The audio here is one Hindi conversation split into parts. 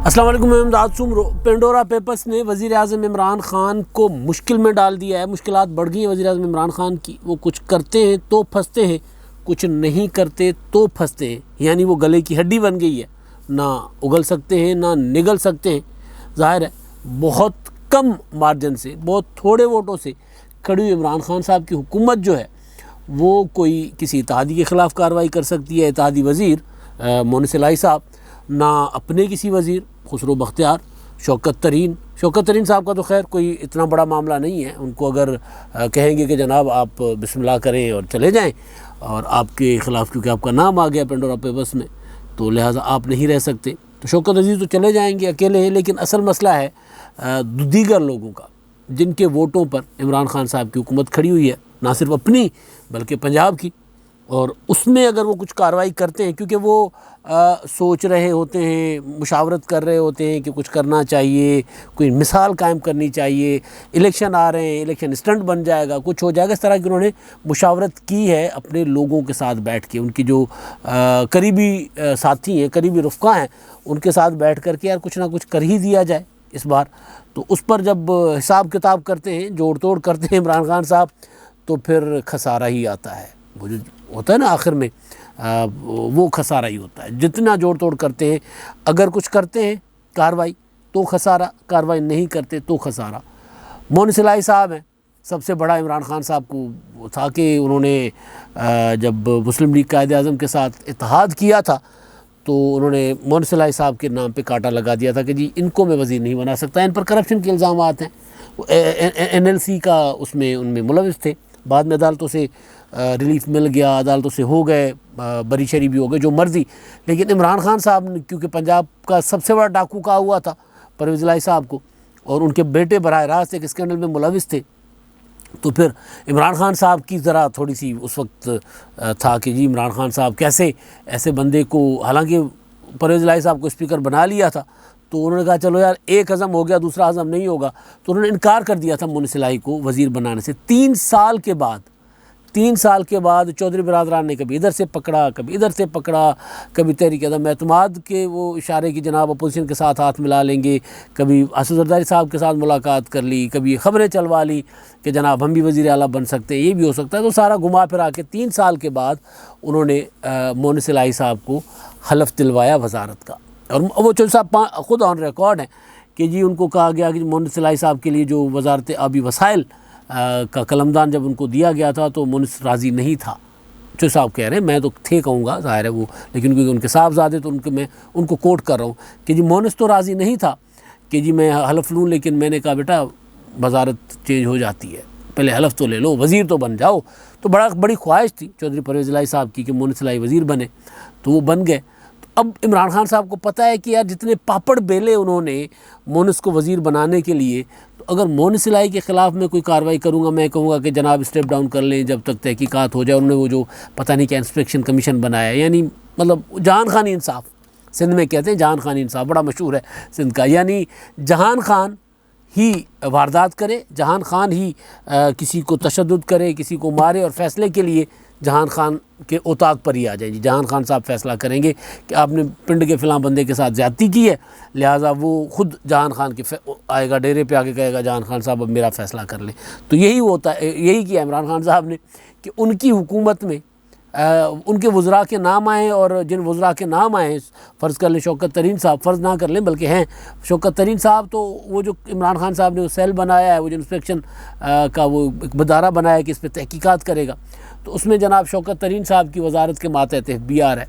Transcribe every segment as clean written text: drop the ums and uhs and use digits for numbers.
अस्सलाम वालेकुम। मैं इमदाद सुम। पेंडोरा पेपर्स ने वज़ीर आज़म इमरान ख़ान को मुश्किल में डाल दिया है। मुश्किलात बढ़ गई हैं वज़ीर आज़म इमरान ख़ान की। वो कुछ करते हैं तो फंसते हैं, कुछ नहीं करते तो फंसते हैं। यानी वो गले की हड्डी बन गई है, ना उगल सकते हैं ना निगल सकते हैं। ज़ाहिर है बहुत कम मार्जिन से, बहुत थोड़े वोटों से खड़ी हुई इमरान ख़ान साहब की हुकूमत जो है वो कोई किसी इत्तेहादी के ख़िलाफ़ कार्रवाई कर सकती है। इत्तेहादी वज़ीर मोहन सिलाई साहब ना अपने किसी वज़ीर खुसरो बख्तियार, शौकत तरीन साहब का तो खैर कोई इतना बड़ा मामला नहीं है। उनको अगर कहेंगे कि जनाब आप बिस्मिल्लाह करें और चले जाएं और आपके ख़िलाफ़ क्योंकि आपका नाम आ गया पेंडोरा पेपर्स में तो लिहाजा आप नहीं रह सकते, तो शौकत अजीज़ तो चले जाएंगे अकेले हैं। लेकिन असल मसला है दीगर लोगों का जिनके वोटों पर इमरान ख़ान साहब की हुकूमत खड़ी हुई है, ना सिर्फ अपनी बल्कि पंजाब की। और उसमें अगर वो कुछ कार्रवाई करते हैं क्योंकि वो सोच रहे होते हैं, मुशावरत कर रहे होते हैं कि कुछ करना चाहिए, कोई मिसाल कायम करनी चाहिए, इलेक्शन आ रहे हैं, इलेक्शन स्टंट बन जाएगा, कुछ हो जाएगा, इस तरह की उन्होंने मुशावरत की है अपने लोगों के साथ बैठ के। उनकी जो करीबी साथी हैं, करीबी रुफ़क़ा हैं, उनके साथ बैठ कर के यार कुछ ना कुछ कर ही दिया जाए इस बार। तो उस पर जब हिसाब किताब करते हैं, जोड़ तोड़ करते हैं इमरान ख़ान साहब, तो फिर खसारा ही आता है। वो जो होता है ना आखिर में वो खसारा ही होता है। जितना जोड़ तोड़ करते हैं, अगर कुछ करते हैं कार्रवाई तो खसारा, कार्रवाई नहीं करते तो खसारा। मोहन सिलाई साहब हैं, सबसे बड़ा इमरान ख़ान साहब को था कि उन्होंने जब मुस्लिम लीग कायद-ए-आज़म के साथ इत्तेहाद किया था तो उन्होंने मोहन सिलाई साहब के नाम पे कांटा लगा दिया था कि जी इनको मैं वज़ीर नहीं बना सकता, इन पर करप्शन के इल्ज़ामात हैं। NLC का उसमें उनमें मुलविस थे। बाद में अदालतों से रिलीफ मिल गया, अदालतों से हो गए, बरी शरी भी हो गए, जो मर्ज़ी। लेकिन इमरान ख़ान साहब ने क्योंकि पंजाब का सबसे बड़ा डाकू कहा हुआ था परवेज़ इलाही साहब को, और उनके बेटे बराह रास्त एक स्कैंडल में मुलविस थे, तो फिर इमरान ख़ान साहब की ज़रा थोड़ी सी उस वक्त था कि जी इमरान ख़ान साहब कैसे ऐसे बंदे को, हालांकि परवेज़ इलाही साहब को स्पीकर बना लिया था, तो उन्होंने कहा चलो यार एक हज़म हो गया दूसरा हज़म नहीं होगा, तो उन्होंने इनकार कर दिया था मोहन सिलाई को वज़ीर बनाने से। 3 साल के बाद चौधरी बिरादरान ने कभी इधर से पकड़ा, कभी इधर से पकड़ा, कभी तहरीक अदम एतमाद के वो इशारे की जनाब अपोजिशन के साथ हाथ मिला लेंगे, कभी असद ज़रदारी साहब के साथ मुलाकात कर ली, कभी ख़बरें चलवा ली कि जनाब हम भी वज़ीर आला बन सकते हैं, ये भी हो सकता है। तो सारा घुमा फिरा के 3 साल के बाद उन्होंने मोहन सिलाई साहब को हलफ दिलवाया वज़ारत का। और वो चौधरी साहब ख़ुद ऑन रिकॉर्ड हैं कि जी उनको कहा गया कि मोहन सिलाई साहब के लिए जो वज़ारत आबी वसाइल का कलमदान जब उनको दिया गया था तो मोनिस राज़ी नहीं था। जो साहब कह रहे हैं, मैं तो थे कहूँगा ज़ाहिर है वो, लेकिन क्योंकि उनके साहबजादे तो मैं उनको कोट कर रहा हूँ कि जी मोनिस तो राज़ी नहीं था कि जी मैं हलफ लूँ, लेकिन मैंने कहा बेटा वज़ारत चेंज हो जाती है, पहले हलफ तो ले लो, वज़ीर तो बन जाओ। तो बड़ी ख्वाहिश थी चौधरी परवेज़ इलाही साहब की कि मोहन सिलाई वज़ीर बने, तो वो बन गए। अब इमरान ख़ान साहब को पता है कि यार जितने पापड़ बेले उन्होंने मोनिस को वज़ीर बनाने के लिए, तो अगर मोहन सिलाई के ख़िलाफ़ मैं कोई कार्रवाई करूँगा, मैं कहूँगा कि जनाब स्टेप डाउन कर लें जब तक तहकीकात हो जाए। उन्होंने वो जो पता नहीं क्या इंस्पेक्शन कमीशन बनाया, यानी मतलब जहान खानी इंसाफ, सिंध में कहते हैं जहान खानी इंसाफ, बड़ा मशहूर है सिंध का। यानी जहान खान ही वारदात करे, जहान खान ही किसी को तशद्दुद करे, किसी को मारे, और फ़ैसले के लिए जहान खान के औताक पर ही आ जाए। जी जहान खान साहब फ़ैसला करेंगे कि आपने पिंड के फ़लाँ बंदे के साथ ज़्यादती की है, लिहाजा वो ख़ुद जहान खान के आएगा, डेरे पे आके कहेगा जहान खान साहब अब मेरा फ़ैसला कर लें। तो यही होता है, यही किया इमरान ख़ान साहब ने कि उनकी हुकूमत में उनके वज़रा के नाम आए, और जिन वज़रा के नाम आए फ़र्ज़ कर लें शौकत तरीन साहब, फ़र्ज़ ना कर लें बल्कि हैं शौकत तरीन साहब, तो वो जो इमरान ख़ान साहब ने वो सेल बनाया है, वो जो इंस्पेक्शन का वो एक बदारा बनाया है कि इस पर तहकीकात करेगा, तो उसमें जनाब शौकत तरीन साहब की वज़ारत के मातहत FBR है,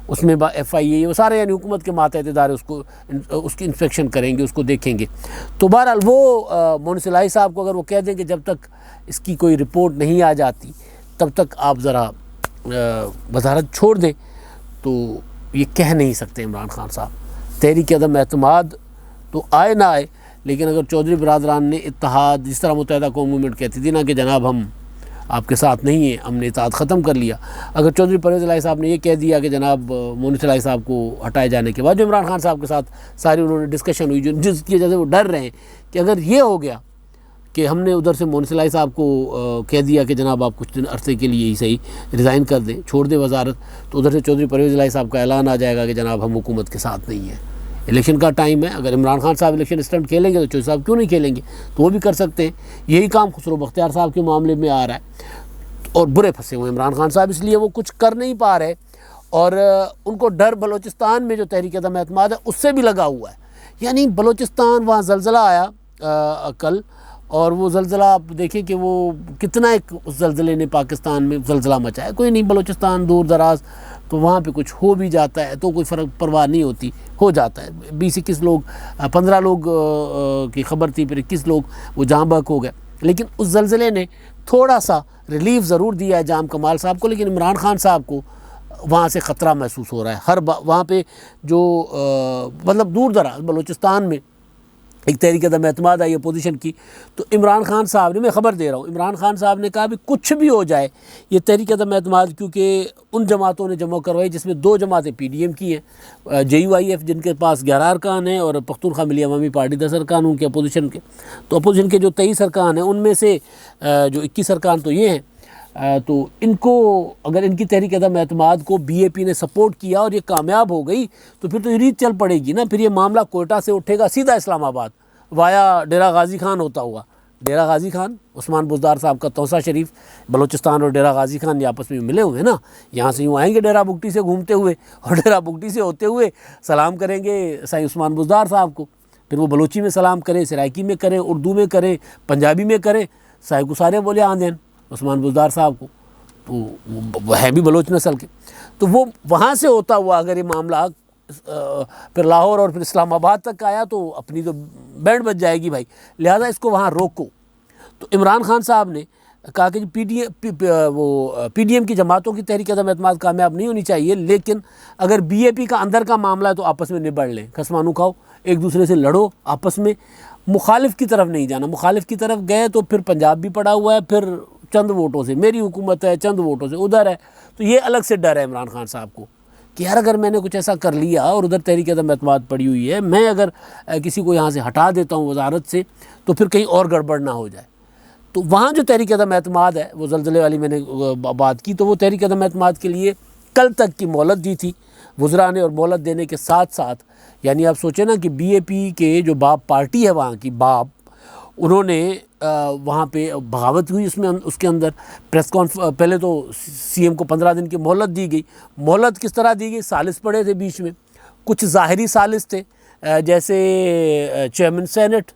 उसमें FIA, वो सारे यानी हुकूमत के मातहत इदारे उसकी इंस्पेक्शन करेंगे, उसको देखेंगे। तो बहरहाल वो मोहन सिलाई साहब को अगर वो कह दें कि जब तक इसकी कोई रिपोर्ट नहीं आ जाती तब तक आप ज़रा वज़ारत छोड़ दें, तो ये कह नहीं सकते इमरान ख़ान साहब। तहरीक अदम एतमाद तो आए ना आए, लेकिन अगर चौधरी बिरादरान ने इत्तेहाद, जिस तरह मुत्तहिदा कौम मूवमेंट कहती थी ना कि जनाब हम आपके साथ नहीं हैं, हमने इत्तेहाद ख़त्म कर लिया, अगर चौधरी परवेज़ इलाही साहब ने ये कह दिया कि जनाब मोहन सिलाई साहब को हटाए जाने के बाद जो इमरान ख़ान साहब के साथ सारी उन्होंने डिस्कशन हुई, जिसकी वजह से वो डर रहे हैं कि अगर ये हो गया कि हमने उधर से मोहन सिलाई साहब को कह दिया कि जनाब आप कुछ दिन अरसे के लिए ही सही रिज़ाइन कर दें, छोड़ दें वज़ारत, तो उधर से चौधरी परवेज़ इलाही साहब का ऐलान आ जाएगा कि जनाब हम हुकूमत के साथ नहीं हैं। इलेक्शन का टाइम है, अगर इमरान खान साहब इलेक्शन स्टंट खेलेंगे तो चौधरी साहब क्यों नहीं खेलेंगे, तो वो भी कर सकते हैं। यही काम खुसरो बख्तियार साहब के मामले में आ रहा है और बुरे फंसे हुए इमरान खान साहब, इसलिए वो कुछ कर नहीं पा रहे और उनको डर बलूचिस्तान में जो तहरीक अदम एतमाद है उससे भी लगा हुआ है। यानी बलूचिस्तान, वहाँ ज़लज़ला आया कल, और वो ज़लज़ला आप देखें कि वो कितना एक उस ज़लज़ले ने पाकिस्तान में ज़लज़ला मचाया। कोई नहीं, बलूचिस्तान दूर दराज, तो वहाँ पे कुछ हो भी जाता है तो कोई फ़र्क परवाह नहीं होती, हो जाता है। 20-21 लोग, 15 लोग की खबर थी, फिर 21 लोग वो जाँ बहक हो गए। लेकिन उस ज़लज़ले ने थोड़ा सा रिलीफ ज़रूर दिया है जाम कमाल साहब को, लेकिन इमरान खान साहब को वहाँ से ख़तरा महसूस हो रहा है। हर वहाँ पे जो मतलब दूर दराज बलूचिस्तान में एक तहरीक अदम एतमाद आई अपोजिशन की, तो इमरान खान साहब ने, मैं ख़बर दे रहा हूँ, इमरान खान साहब ने कहा भी कुछ भी हो जाए ये तहरीक अदम एतमाद, क्योंकि उन जमातों ने जमा करवाई जिसमें 2 जमातें PDM की हैं, JUIF जिनके पास 11 अरकान हैं और पख्तूनख्वा मिली अवामी पार्टी 10 अरकान उनके अपोजिशन के। तो अपोजिशन के जो 23 अरकान हैं उनमें से जो 21 अरकान तो ये हैं। तो इनको, अगर इनकी तहरीक अदम एतमाद को BAP ने सपोर्ट किया और ये कामयाब हो गई तो फिर तो ये रीत चल पड़ेगी ना। फिर ये मामला कोयटा से उठेगा सीधा इस्लामाबाद वाया डेरा गाजी खान होता हुआ। डेरा गाजी खान, उस्मान बुज़दार साहब का तौसा शरीफ, बलूचिस्तान और डेरा गाजी खान ये आपस में मिले हुए ना। यहाँ से यूँ आएंगे डेरा बुगटी से घूमते हुए और डेरा बुगटी से होते हुए सलाम करेंगे साईं उस्मान बुज़दार साहब को, फिर वो बलोची में सलाम करें, सराइकी में करें, उर्दू में करें, पंजाबी में करें, साहिब को सारे बोले आंदेन उस्मान बुज़दार साहब को, तो वो है भी बलोच नस्ल के। तो वो वहाँ से होता हुआ अगर ये मामला फिर लाहौर और फिर इस्लामाबाद तक आया तो अपनी तो बैंड बज जाएगी भाई, लिहाजा इसको वहाँ रोको। तो इमरान खान साहब ने कहा कि PDM की जमातों की तहरीक अदम एतमाद कामयाब नहीं होनी चाहिए, लेकिन अगर BAP का अंदर का मामला है तो आपस में निबड़ लें, खसमानू खाओ, एक दूसरे से लड़ो आपस में, मुखालिफ की तरफ नहीं जाना। मुखालिफ की तरफ गए तो फिर पंजाब भी पड़ा हुआ है, फिर चंद वोटों से मेरी हुकूमत है, चंद वोटों से उधर है। तो ये अलग से डर है इमरान खान साहब को कि यार अगर मैंने कुछ ऐसा कर लिया और उधर तहरीक अदम एतमाद पड़ी हुई है, मैं अगर किसी को यहाँ से हटा देता हूँ वजारत से तो फिर कहीं और गड़बड़ ना हो जाए। तो वहाँ जो तहरीक अदम एतमाद है, वो ज़लज़ले वाली मैंने बात की, तो वो तहरीक अदम एतमाद के लिए कल तक की मोहलत दी थी वज़रा ने, और मोहलत देने के साथ साथ, यानी आप सोचें ना कि BAP के जो बाप पार्टी है वहाँ की, बाप, उन्होंने वहाँ पे बगावत हुई उसमें, उसके अंदर प्रेस कॉन्फ्रेंस, पहले तो CM को 15 दिन की मोहलत दी गई। मोहलत किस तरह दी गई? सालिस पड़े थे बीच में, कुछ ज़ाहिरी सालिस थे, जैसे चेयरमैन सेनेट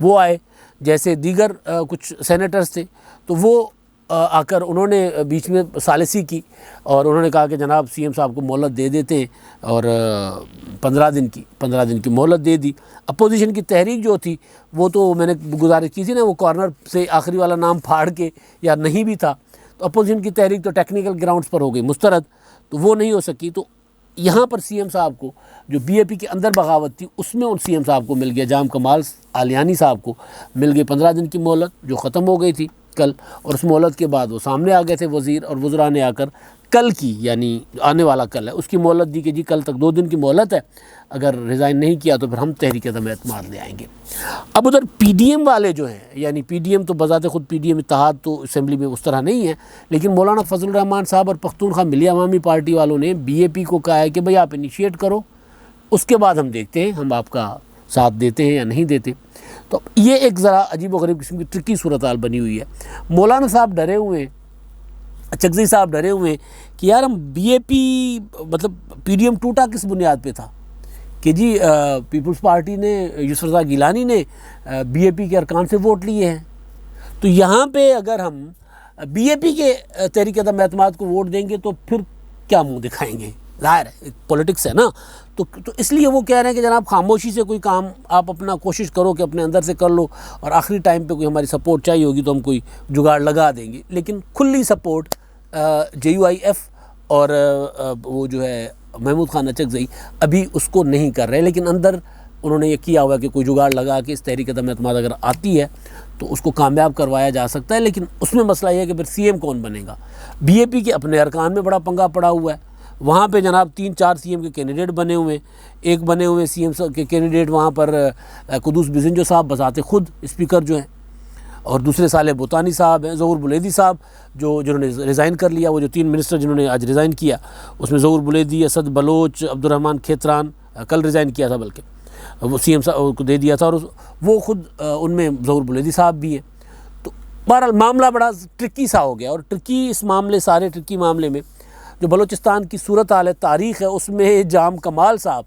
वो आए, जैसे दीगर कुछ सेनेटर्स थे, तो वो आकर उन्होंने बीच में सालिसी की और उन्होंने कहा कि जनाब CM साहब को मोहलत दे देते हैं, और 15 दिन की मोहलत दे दी। अपोजिशन की तहरीक जो थी वो तो मैंने गुजारिश की थी ना, वो कॉर्नर से आखिरी वाला नाम फाड़ के, या नहीं भी था, तो अपोजिशन की तहरीक तो टेक्निकल ग्राउंड्स पर हो गई मुस्तरद, तो वो नहीं हो सकी। तो यहाँ पर CM साहब को जो BAP के अंदर बगावत थी उसमें उन CM साहब को मिल गया, जाम कमाल आलियानी साहब को मिल गई 15 दिन की मोहलत जो ख़त्म हो गई थी कल, और उस मोहलत के बाद वो सामने आ गए थे वज़ीर और वज़रा ने आकर कल की, यानी आने वाला कल है, उसकी मोहलत दी कि जी कल तक 2 दिन की मोहलत है, अगर रिज़ाइन नहीं किया तो फिर हम तहरीक अदम एतमाद ले आएंगे। अब उधर PDM वाले जो हैं, यानी PDM तो बज़ाते ख़ुद PDM इत्तेहाद तो असेंबली में उस तरह नहीं है, लेकिन मौलाना फजल रहमान साहब और पख्तूनख्वा मिली अवामी पार्टी वालों ने BAP को कहा है कि भाई आप इनिशिएट करो, उसके बाद हम देखते हैं हम आपका साथ देते हैं या नहीं देते। तो ये एक ज़रा अजीब व गरीब किस्म की ट्रिकी सूरत हाल बनी हुई है। मौलाना साहब डरे हुए हैं, चकज़ई साहब डरे हुए हैं कि यार हम BAP, मतलब PDM टूटा किस बुनियाद पे था कि जी पीपल्स पार्टी ने, यूसुफ रज़ा गिलानी ने BAP के अरकान से वोट लिए हैं, तो यहाँ पे अगर हम BAP के तहरीक अदम एतमाद को वोट देंगे तो फिर क्या मुँह दिखाएंगे? ज़ाहिर है पॉलिटिक्स है ना, तो इसलिए वो कह रहे हैं कि जनाब खामोशी से कोई काम आप अपना कोशिश करो कि अपने अंदर से कर लो, और आखिरी टाइम पे कोई हमारी सपोर्ट चाहिए होगी तो हम कोई जुगाड़ लगा देंगे। लेकिन खुली सपोर्ट JUIF और वो जो है महमूद खान चकज़ई अभी उसको नहीं कर रहे, लेकिन अंदर उन्होंने ये किया हुआ कि कोई जुगाड़ लगा के इस तहरीक अदम एतमाद अगर आती है तो उसको कामयाब करवाया जा सकता है। लेकिन उसमें मसला ये है कि फिर CM कौन बनेगा? BAP के अपने अरकान में बड़ा पंगा पड़ा हुआ है, वहाँ पे जनाब 3-4 CM के कैंडिडेट बने हुए हैं। एक बने हुए CM के कैंडिडेट वहाँ पर कुदूस बिजंजो साहब बज़ाते ख़ुद स्पीकर जो हैं, और दूसरे साले बुतानी साहब हैं, ज़हूर बुलेदी साहब जिन्होंने रिज़ाइन कर लिया, वो जो 3 मिनिस्टर जिन्होंने आज रिज़ाइन किया उसमें ज़हूर बुलेदी, असद बलोच, अब्दुर्रहमान खेतरान, कल रिज़ाइन किया था, बल्कि वो CM साहब को दे दिया था, और वो ख़ुद उनमें ज़हूर बुलैदी साहब भी हैं। तो बहरहाल मामला बड़ा ट्रिकी सा हो गया, और ट्रिकी इस मामले, सारे ट्रिकी मामले में जो बलूचिस्तान की सूरत हाल है, तारीख़ है, उसमें जाम कमाल साहब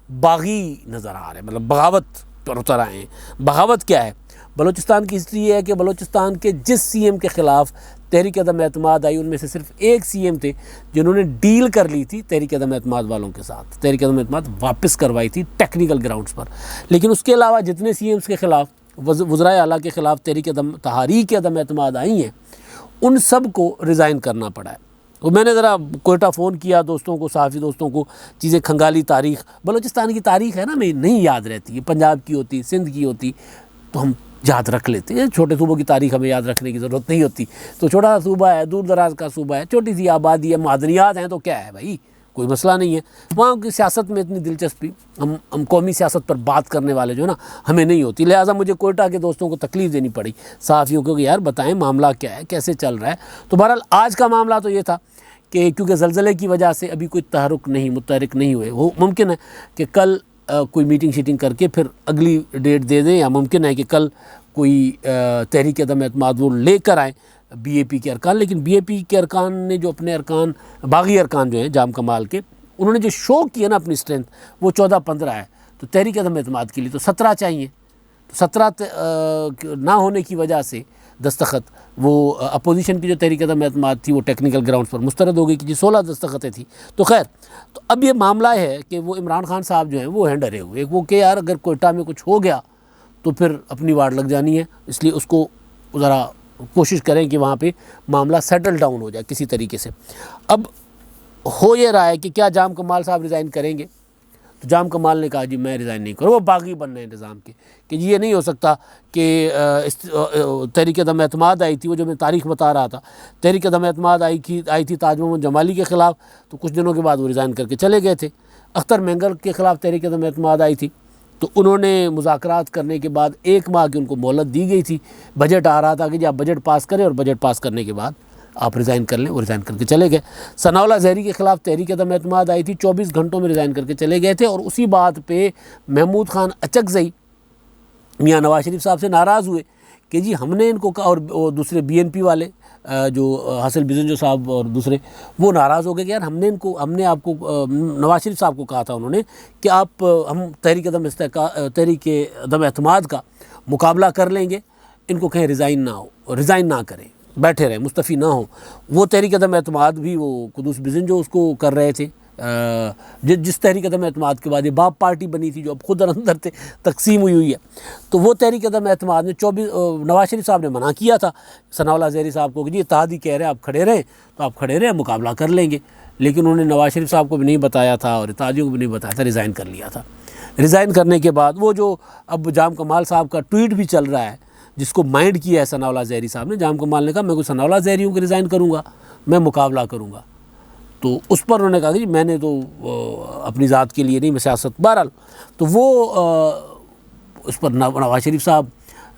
बागी नज़र आ रहे हैं, मतलब बगावत पर उतर आए हैं। बगावत क्या है? बलूचिस्तान की हिस्ट्री ये है कि बलूचिस्तान के जिस CM के ख़िलाफ़ तहरीक अदम एतमाद आई, उनमें से सिर्फ एक CM थे जिन्होंने डील कर ली थी तहरीक अदम एतमाद वालों के साथ, तहरीक अदम एतमाद वापस करवाई थी टेक्निकल ग्राउंड्स पर। लेकिन उसके अलावा जितने CMs के ख़िलाफ़, वज़राए आला के ख़िलाफ़ तहरीक अदम एतमाद आई हैं, उन सब को रिज़ाइन करना पड़ा है। तो मैंने ज़रा कोयटा फ़ोन किया दोस्तों को, सहाफ़ी दोस्तों को, चीज़ें खंगाली। तारीख़, बलूचिस्तान की तारीख़ है ना, में नहीं याद रहती है। पंजाब की होती, सिंध की होती तो हम याद रख लेते हैं। छोटे सूबों की तारीख़ हमें याद रखने की ज़रूरत नहीं होती। तो छोटा सूबा है, दूर दराज का सूबा है, छोटी सी आबादी है, मादनियात हैं, तो क्या है भाई, कोई मसला नहीं है। वहाँ की सियासत में इतनी दिलचस्पी हम कौमी सियासत पर बात करने वाले जो है ना, हमें नहीं होती। लिहाजा मुझे कोयटा के दोस्तों को तकलीफ़ देनी पड़ी, सहाफ़ियों को, कि यार बताएं मामला क्या है, कैसे चल रहा है। तो बहरहाल आज का मामला तो ये था कि क्योंकि ज़लज़ले की वजह से अभी कोई मुतहरिक नहीं हुए, वो मुमकिन है कि कल कोई मीटिंग शीटिंग करके फिर अगली डेट दे दें, या मुमकिन है कि कल कोई तहरीक अदम एतमाद वो लेकर आएँ BAP के अरकान। लेकिन BAP के अरकान ने जो अपने अरकान, बागी अरकान जो हैं जाम कमाल के, उन्होंने जो शो किया ना अपनी स्ट्रेंथ, वो 14-15 है। तो तहरीक अदम एतमाद के लिए तो 17 चाहिए। तो 17 ना होने की वजह से दस्तखत, वो अपोजिशन की जो तहरीक अदम एतमाद थी वो टेक्निकल ग्राउंड्स पर मुस्तरद हो गई कि जी 16 दस्तखतें थी। तो खैर, तो अब ये मामला है कि वो इमरान खान साहब जो हैं वो हैं डरे हुए, वो कि यार अगर कोयटा में कुछ हो गया तो फिर अपनी वार्ड लग जानी है, इसलिए उसको ज़रा कोशिश करें कि वहाँ पे मामला सेटल डाउन हो जाए किसी तरीके से। अब हो ये रहा है कि क्या जाम कमाल साहब रिज़ाइन करेंगे? तो जाम कमाल ने कहा जी मैं रिज़ाइन नहीं करूँ। वो बागी बन रहे हैं निज़ाम के कि जी ये नहीं हो सकता कि तहरीक अदम एतमाद आई थी, वो जो मैं तारीख़ बता रहा था, तहरीक अदम एतमाद आई थी ताज महमूद जमाली के ख़िलाफ़, तो कुछ दिनों के बाद वो रिज़ाइन करके चले गए थे। अख्तर मेंगल के ख़िलाफ़ तहरीक अदम एतमाद आई थी, तो उन्होंने मुज़ाकरात करने के बाद 1 माह की उनको मोहलत दी गई थी। बजट आ रहा था कि जी आप बजट पास करें, और बजट पास करने के बाद आप रिज़ाइन कर लें। वो रिज़ाइन करके चले गए। सनाउल्लाह ज़हरी के ख़िलाफ़ तहरीक अदम एतमाद आई थी, 24 घंटों में रिज़ाइन करके चले गए थे। और उसी बात पे महमूद खान अचकज़ई मियाँ नवाज शरीफ साहब से नाराज़ हुए कि जी हमने इनको कहा, और दूसरे BNP वाले जो हासिल बिजन साहब और दूसरे, वो नाराज़ हो गए कि यार हमने आपको नवाज शरीफ साहब को कहा था उन्होंने कि आप हम तहरीक अदम एतमाद का मुकाबला कर लेंगे, इनको कहें रिज़ाइन ना करें, बैठे रहे, मुस्तफ़ी ना हो। वो तहरीक अदम एतमाद भी वो कुदूस बिजन जो उसको कर रहे थे, जिस तहरीक अदम एतमाद के बाद ये बाप पार्टी बनी थी जो अब खुद अंदर से तकसीम हुई है, तो वो तहरीक अदम एतमाद ने नवाज शरीफ साहब ने मना किया था सनाउल्लाह ज़हरी साहब को कि जी इत्तेहादी कह रहे हैं आप खड़े रहें, तो आप खड़े रहें, मुकाबला कर लेंगे। लेकिन उन्होंने नवाज शरीफ साहब को भी नहीं बताया था और इत्तेहादियों को भी नहीं बताया था, रिज़ाइन कर लिया था। रिज़ाइन करने के बाद वो जो अब जाम कमाल साहब का ट्वीट भी चल रहा है, जिसको माइंड किया है सनाउल्लाह ज़हरी साहब ने, जाम कमाल ने कहा मैं कोई सनाउल्लाह ज़हरी हूँ कि रिज़ाइन करूँगा, मैं मुकाबला करूँगा। तो उस पर उन्होंने कहा कि मैंने तो अपनी ज़ात के लिए नहीं, मैं सियासत। बहरहाल तो वो उस पर नवाज शरीफ साहब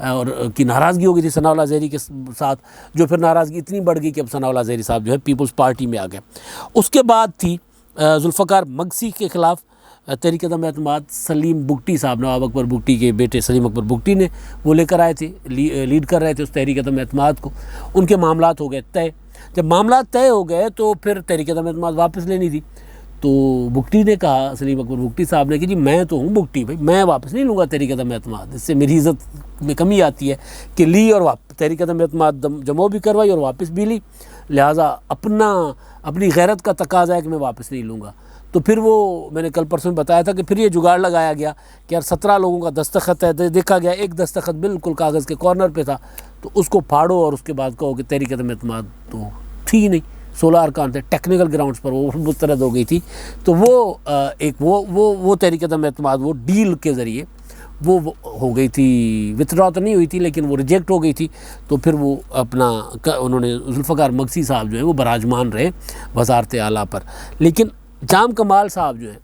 और की नाराज़गी हो गई थी सनाउल्लाह ज़हरी के साथ, जो फिर नाराज़गी इतनी बढ़ गई कि अब सनाउल्लाह ज़हरी साहब जो है पीपल्स पार्टी में आ गए। उसके बाद थी जुल्फ़िकार मगसी के ख़िलाफ़ तहरीक अदम एतमाद, सलीम बुगटी साहब, नवाब अकबर बुगटी के बेटे सलीम अकबर बुगटी ने वो लेकर आए थे, लीड कर रहे थे उस तहरीक अदम एतमाद को। उनके मामलात हो गए तय। जब मामला तय हो गए तो फिर तहरीक अदम एतमाद वापस लेनी थी। तो बुगटी ने कहा, सलीम अकबर बुगटी साहब ने, कि जी मैं तो हूँ बुगटी भाई, मैं वापस नहीं लूँगा तहरीक अदम एतमाद, इससे मेरी इज़्ज़त में कमी आती है कि ली और तहरीक अदम एतमाद जमो भी करवाई और वापस भी ली, लिहाजा अपनी गैरत का तकाज़ा है कि मैं वापस नहीं लूँगा। तो फिर वो मैंने कल परसों में बताया था कि फिर ये जुगाड़ लगाया गया कि यार 17 लोगों का दस्तखत है, देखा गया एक दस्तखत बिल्कुल कागज़ के कॉर्नर पे था, तो उसको फाड़ो और उसके बाद कहो कि तहरीक अदम एतमाद तो थी ही नहीं, 16 अरकान थे, टेक्निकल ग्राउंड्स पर वो मुस्तरद हो गई थी। तो वो तहरीक अदम एतमाद वो डील के ज़रिए वो हो गई थी, विथड्रॉ तो नहीं हुई थी लेकिन वो रिजेक्ट हो गई थी। तो फिर वो उन्होंने जुल्फ़िकार मगसी साहब जो है वो बराजमान रहे वज़ारत आला पर, लेकिन जाम कमाल साहब जो हैं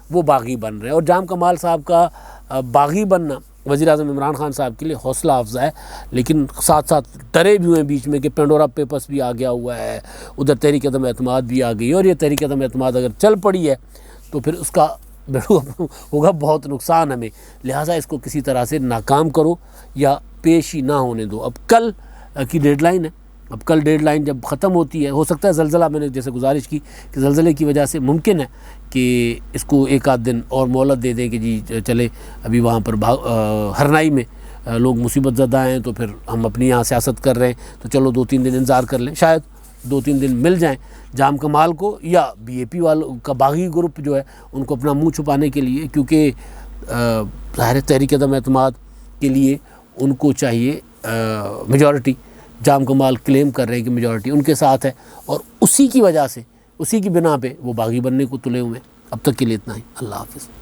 वो बागी बन रहे हैं। और जाम कमाल साहब का बागी बनना वज़ीर-ए-आज़म इमरान खान साहब के लिए हौसला अफज़ा है, लेकिन साथ साथ डरे भी हुए हैं बीच में कि पेंडोरा पेपर्स भी आ गया हुआ है, उधर तहरीक अदम एतमाद भी आ गई, और ये तहरीक अदम एतमाद अगर चल पड़ी है तो फिर उसका होगा बहुत नुकसान हमें, लिहाजा इसको किसी तरह से नाकाम करो या पेश ही ना होने दो। अब कल की डेडलाइन है, अब कल डेडलाइन जब ख़त्म होती है, हो सकता है ज़लज़ला, मैंने जैसे गुजारिश की कि ज़लज़ले की वजह से मुमकिन है कि इसको एक आध दिन और मोहलत दे दें कि जी चले अभी वहाँ पर हरनाई में लोग मुसीबत ज़दा हैं, तो फिर हम अपनी यहाँ सियासत कर रहे हैं, तो चलो 2-3 दिन इंतज़ार कर लें, शायद 2-3 दिन मिल जाएं जाम कमाल को या बीएपी वालों का बागी ग्रुप जो है उनको अपना मुंह छुपाने के लिए, क्योंकि ज़ाहिर तहरीक अदम एतमाद के लिए उनको चाहिए मेजॉरिटी। जाम कमाल क्लेम कर रहे हैं कि मेजॉरिटी उनके साथ है और उसी की वजह से, उसी की बिना पे वो बागी बनने को तुले हुए हैं। अब तक के लिए इतना ही। अल्लाह हाफ़िज़।